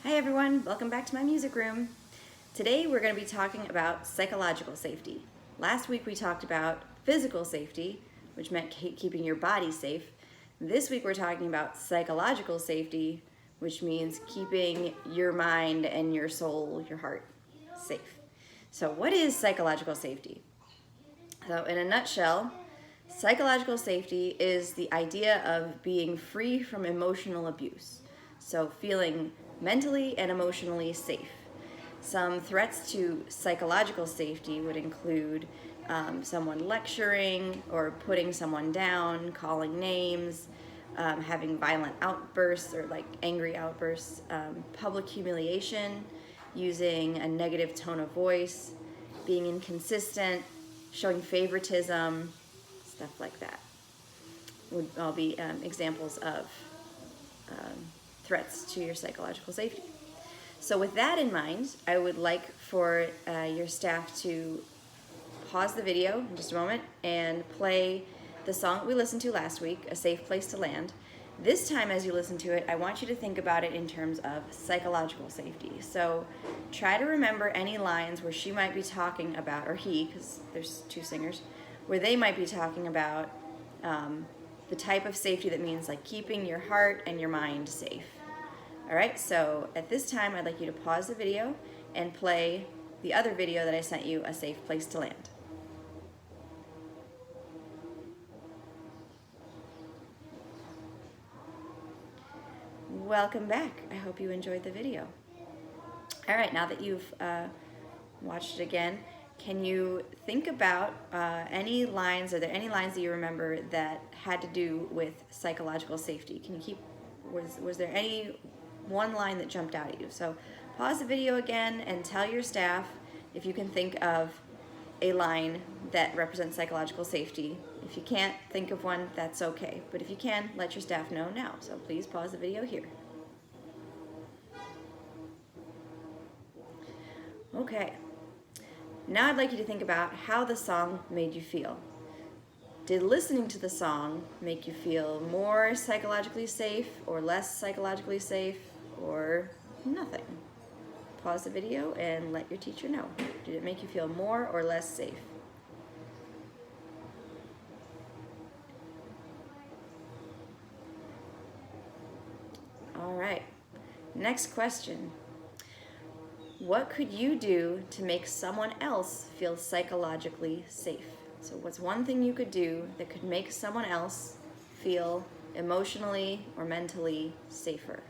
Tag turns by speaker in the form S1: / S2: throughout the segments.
S1: Hi everyone, welcome back to my music room. Today we're going to be talking about psychological safety. Last week we talked about physical safety, which meant keeping your body safe. This week we're talking about psychological safety, which means keeping your mind and your soul, your heart, safe. So what is psychological safety? So in a nutshell, psychological safety is the idea of being free from emotional abuse. So feeling mentally and emotionally safe. Some threats to psychological safety would include someone lecturing or putting someone down, calling names, having violent outbursts or like angry outbursts, public humiliation, using a negative tone of voice, being inconsistent, showing favoritism, stuff like that would all be examples of threats to your psychological safety. So with that in mind, I would like for your staff to pause the video in just a moment and play the song that we listened to last week, A Safe Place to Land. This time as you listen to it, I want you to think about it in terms of psychological safety. So try to remember any lines where she might be talking about, or he, because there's two singers, where they might be talking about the type of safety that means like keeping your heart and your mind safe. All right, so at this time, I'd like you to pause the video and play the other video that I sent you, A Safe Place to Land. Welcome back. I hope you enjoyed the video. All right, now that you've watched it again, can you think about any lines, are there any lines that you remember that had to do with psychological safety? Can you keep, was there any one line that jumped out at you? So pause the video again and tell your staff if you can think of a line that represents psychological safety. If you can't think of one, that's okay. But if you can, let your staff know now. So please pause the video here. Okay. Now I'd like you to think about how the song made you feel. Did listening to the song make you feel more psychologically safe or less psychologically safe or nothing? Pause the video and let your teacher know. Did it make you feel more or less safe? All right. Next question. What could you do to make someone else feel psychologically safe? So what's one thing you could do that could make someone else feel emotionally or mentally safer?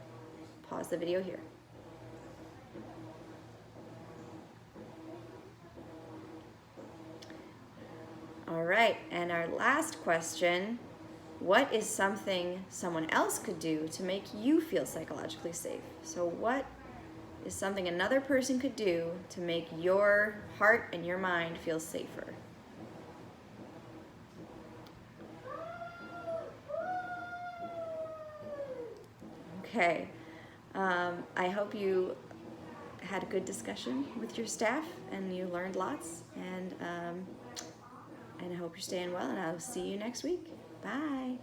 S1: Pause the video here. All right, and our last question, what is something someone else could do to make you feel psychologically safe? So what is something another person could do to make your heart and your mind feel safer? Okay, I hope you had a good discussion with your staff and you learned lots, and I hope you're staying well, and I'll see you next week. Bye.